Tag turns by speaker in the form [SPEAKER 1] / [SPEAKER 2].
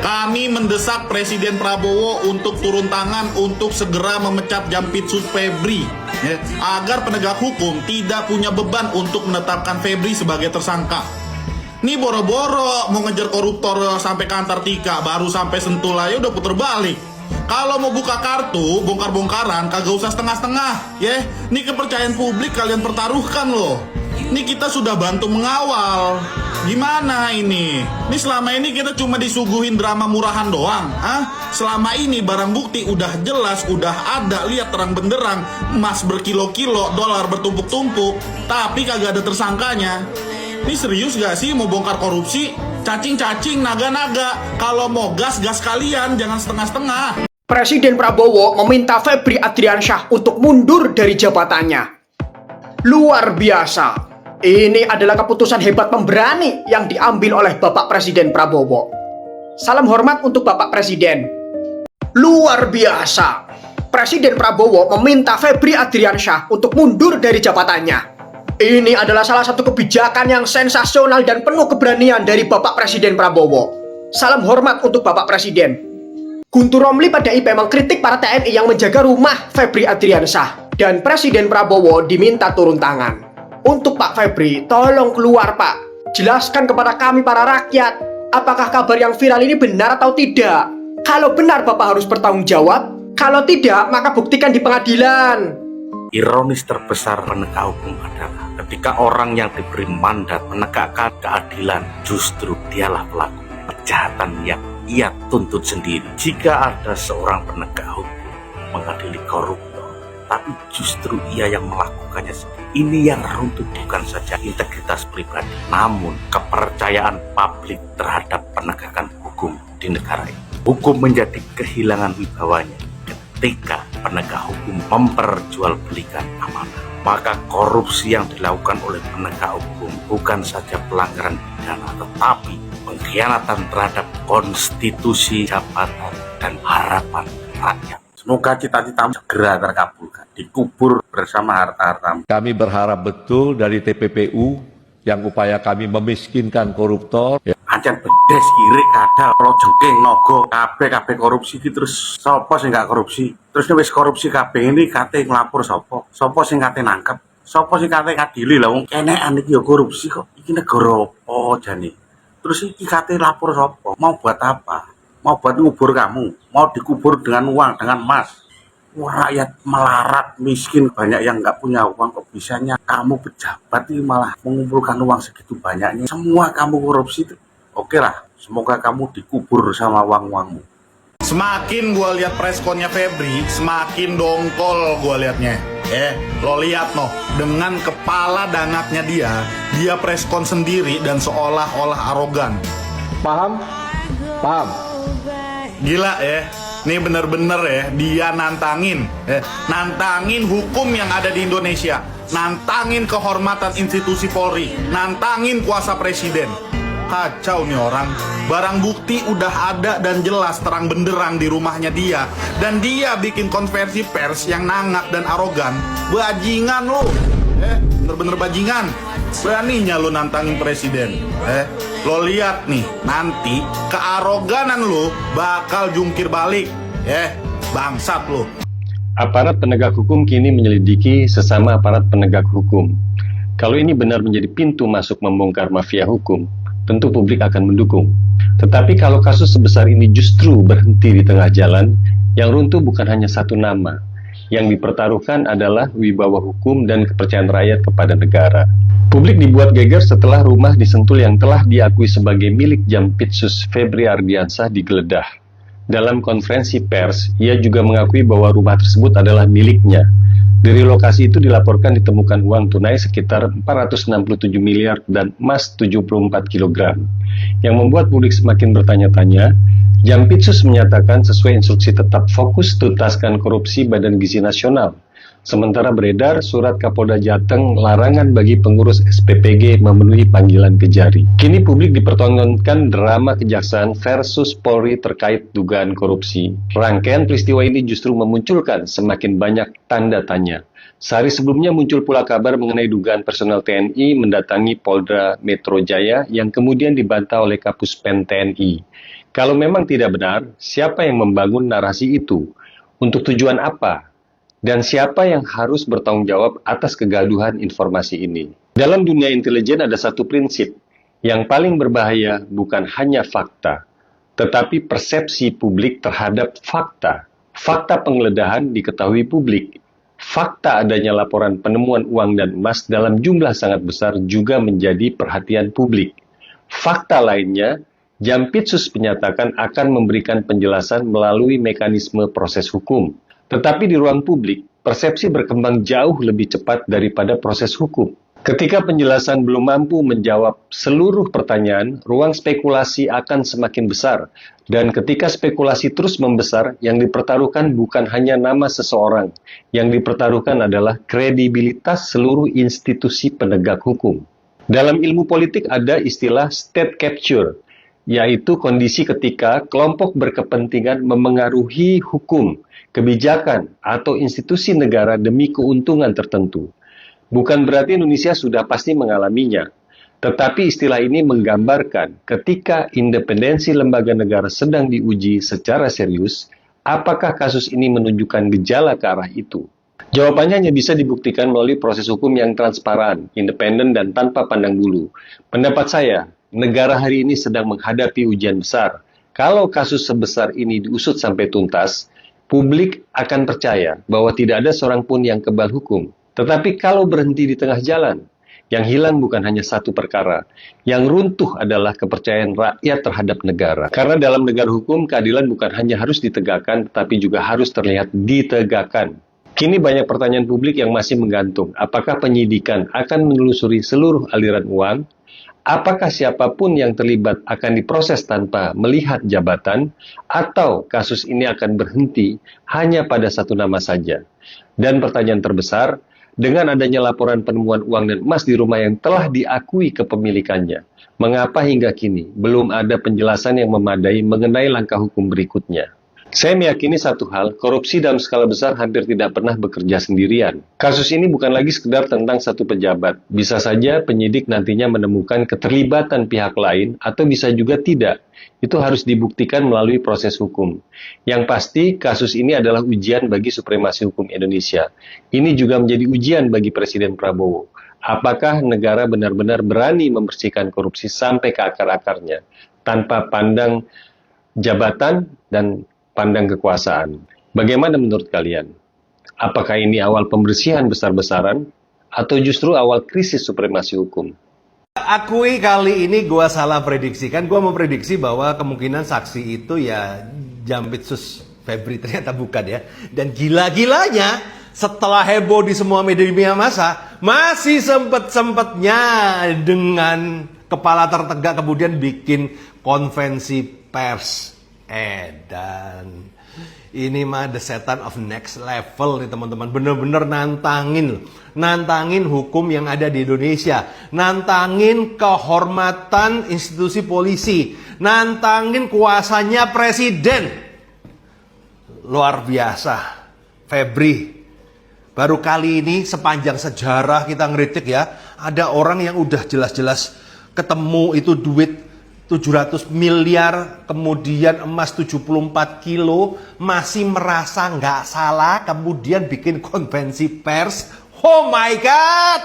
[SPEAKER 1] Kami mendesak Presiden Prabowo untuk turun tangan untuk segera memecat Jampitsus Febri, ya, agar penegak hukum tidak punya beban untuk menetapkan Febri sebagai tersangka. Nih boro-boro mau ngejar koruptor sampai ke Antartika, baru sampai Sentul aja udah puter balik. Kalau mau buka kartu, bongkar-bongkaran, kagak usah setengah-setengah, ya. Nih kepercayaan publik kalian pertaruhkan loh. Nih kita sudah bantu mengawal. Gimana ini? Nih selama ini kita cuma disuguhin drama murahan doang, Selama ini barang bukti udah jelas, udah ada, lihat terang benderang, emas berkilo-kilo, dolar bertumpuk-tumpuk, tapi kagak ada tersangkanya. Ini serius gak sih mau bongkar korupsi? Cacing-cacing, naga-naga. Kalau mau gas kalian, jangan setengah-setengah.
[SPEAKER 2] Presiden Prabowo meminta Febri Adriansyah untuk mundur dari jabatannya. Luar biasa. Ini adalah keputusan hebat pemberani yang diambil oleh Bapak Presiden Prabowo. Salam hormat untuk Bapak Presiden. Luar biasa. Presiden Prabowo meminta Febri Adriansyah untuk mundur dari jabatannya. Ini adalah salah satu kebijakan yang sensasional dan penuh keberanian dari Bapak Presiden Prabowo. Salam hormat untuk Bapak Presiden. Guntur Romli PDIP mengkritik para TNI yang menjaga rumah Febri Adriansyah, dan Presiden Prabowo diminta turun tangan. Untuk Pak Febri, tolong keluar Pak. Jelaskan kepada kami para rakyat, apakah kabar yang viral ini benar atau tidak. Kalau benar Bapak harus bertanggung jawab, kalau tidak maka buktikan di pengadilan.
[SPEAKER 3] Ironis terbesar penegak hukum adalah ketika orang yang diberi mandat menegakkan keadilan justru dialah pelaku kejahatan yang ia tuntut sendiri. Jika ada seorang penegak hukum mengadili koruptor, tapi justru ia yang melakukannya sendiri, ini yang runtuh bukan saja integritas pribadi, namun kepercayaan publik terhadap penegakan hukum di negara ini. Hukum menjadi kehilangan wibawanya ketika penegak hukum memperjualbelikan amanah. Maka korupsi yang dilakukan oleh penegak hukum bukan saja pelanggaran pidana, tetapi pengkhianatan terhadap konstitusi, jabatan, dan harapan rakyat. Semoga cita-citamu segera terkabulkan, dikubur bersama harta-hartamu.
[SPEAKER 4] Kami berharap betul dari TPPU yang upaya kami memiskinkan koruptor.
[SPEAKER 3] Ancen bedes kiri kadal kalau jengking nogo kabeh korupsi iki, terus sapa sing gak korupsi? Terus wis korupsi kabeh ini kate nglapor sapa? Sapa sing kate nangkep? Sapa sing kate ngadili? Lah wong kenekan iki ya korupsi kok. Iki negara apa jane? Terus iki kate lapor sapa? Mau buat apa? Mau buat ngubur kamu? Mau dikubur dengan uang, dengan emas? Rakyat melarat, miskin, banyak yang nggak punya uang, kok bisanya kamu pejabat ini malah mengumpulkan uang segitu banyaknya? Semua kamu korupsi itu. Oke lah, semoga kamu dikubur sama uang-uangmu.
[SPEAKER 1] Semakin gue lihat preskonnya Febri, semakin dongkol gue liatnya. Lo lihat noh, dengan kepala dangatnya dia preskon sendiri dan seolah-olah arogan.
[SPEAKER 5] Paham? Paham?
[SPEAKER 1] Gila ya, nih bener-bener ya, dia nantangin hukum yang ada di Indonesia, nantangin kehormatan institusi Polri, nantangin kuasa presiden. Kacau nih orang. Barang bukti udah ada dan jelas terang benderang di rumahnya dia, dan dia bikin konversi pers yang nangak dan arogan. Bajingan lo, bener-bener bajingan. Beraninya lo nantangin presiden. Lo lihat nih, nanti kearoganan lo bakal jungkir balik. Bangsat lo.
[SPEAKER 5] Aparat penegak hukum kini menyelidiki sesama aparat penegak hukum. Kalau ini benar menjadi pintu masuk membongkar mafia hukum, tentu publik akan mendukung. Tetapi kalau kasus sebesar ini justru berhenti di tengah jalan, yang runtuh bukan hanya satu nama. Yang dipertaruhkan adalah wibawa hukum dan kepercayaan rakyat kepada negara. Publik dibuat geger setelah rumah di Sentul yang telah diakui sebagai milik Jampitsus Febri Ardiansyah digeledah. Dalam konferensi pers, ia juga mengakui bahwa rumah tersebut adalah miliknya. Dari lokasi itu dilaporkan ditemukan uang tunai sekitar 467 miliar dan emas 74 kg. Yang membuat publik semakin bertanya-tanya, Jampitsus menyatakan sesuai instruksi tetap fokus tuntaskan korupsi Badan Gizi Nasional. Sementara beredar surat Kapolda Jateng larangan bagi pengurus SPPG memenuhi panggilan Kejari. Kini publik dipertontonkan drama kejaksaan versus Polri terkait dugaan korupsi. Rangkaian peristiwa ini justru memunculkan semakin banyak tanda tanya. Sehari sebelumnya muncul pula kabar mengenai dugaan personel TNI mendatangi Polda Metro Jaya yang kemudian dibantah oleh Kapus Pen TNI. Kalau memang tidak benar, siapa yang membangun narasi itu? Untuk tujuan apa? Dan siapa yang harus bertanggung jawab atas kegaduhan informasi ini? Dalam dunia intelijen ada satu prinsip, yang paling berbahaya bukan hanya fakta, tetapi persepsi publik terhadap fakta. Fakta penggeledahan diketahui publik. Fakta adanya laporan penemuan uang dan emas dalam jumlah sangat besar juga menjadi perhatian publik. Fakta lainnya, Jampitsus menyatakan akan memberikan penjelasan melalui mekanisme proses hukum. Tetapi di ruang publik, persepsi berkembang jauh lebih cepat daripada proses hukum. Ketika penjelasan belum mampu menjawab seluruh pertanyaan, ruang spekulasi akan semakin besar. Dan ketika spekulasi terus membesar, yang dipertaruhkan bukan hanya nama seseorang. Yang dipertaruhkan adalah kredibilitas seluruh institusi penegak hukum. Dalam ilmu politik ada istilah state capture, yaitu kondisi ketika kelompok berkepentingan memengaruhi hukum, kebijakan, atau institusi negara demi keuntungan tertentu. Bukan berarti Indonesia sudah pasti mengalaminya, tetapi istilah ini menggambarkan ketika independensi lembaga negara sedang diuji secara serius, apakah kasus ini menunjukkan gejala ke arah itu? Jawabannya hanya bisa dibuktikan melalui proses hukum yang transparan, independen, dan tanpa pandang bulu. Pendapat saya, negara hari ini sedang menghadapi ujian besar. Kalau kasus sebesar ini diusut sampai tuntas, publik akan percaya bahwa tidak ada seorang pun yang kebal hukum. Tetapi kalau berhenti di tengah jalan, yang hilang bukan hanya satu perkara. Yang runtuh adalah kepercayaan rakyat terhadap negara. Karena dalam negara hukum, keadilan bukan hanya harus ditegakkan, tetapi juga harus terlihat ditegakkan. Kini banyak pertanyaan publik yang masih menggantung. Apakah penyidikan akan menelusuri seluruh aliran uang? Apakah siapapun yang terlibat akan diproses tanpa melihat jabatan? Atau kasus ini akan berhenti hanya pada satu nama saja? Dan pertanyaan terbesar, dengan adanya laporan penemuan uang dan emas di rumah yang telah diakui kepemilikannya, mengapa hingga kini belum ada penjelasan yang memadai mengenai langkah hukum berikutnya? Saya meyakini satu hal, korupsi dalam skala besar hampir tidak pernah bekerja sendirian. Kasus ini bukan lagi sekedar tentang satu pejabat. Bisa saja penyidik nantinya menemukan keterlibatan pihak lain atau bisa juga tidak. Itu harus dibuktikan melalui proses hukum. Yang pasti, kasus ini adalah ujian bagi supremasi hukum Indonesia. Ini juga menjadi ujian bagi Presiden Prabowo. Apakah negara benar-benar berani membersihkan korupsi sampai ke akar-akarnya, tanpa pandang jabatan dan pandang kekuasaan? Bagaimana menurut kalian? Apakah ini awal pembersihan besar-besaran atau justru awal krisis supremasi hukum?
[SPEAKER 6] Akui kali ini gue salah prediksi. Kan gue memprediksi bahwa kemungkinan saksi itu ya Jampitsus Febri, ternyata bukan ya. Dan gila-gilanya setelah heboh di semua media massa, masih sempet-sempetnya dengan kepala tertegak kemudian bikin konvensi pers. Dan ini mah the setan of next level nih teman-teman. Bener-bener nantangin hukum yang ada di Indonesia, nantangin kehormatan institusi polisi, nantangin kuasanya presiden. Luar biasa. Febri, baru kali ini sepanjang sejarah kita ngeritik ya, ada orang yang udah jelas-jelas ketemu itu duit 700 miliar, kemudian emas 74 kilo, masih merasa nggak salah, kemudian bikin konvensi pers. Oh my God!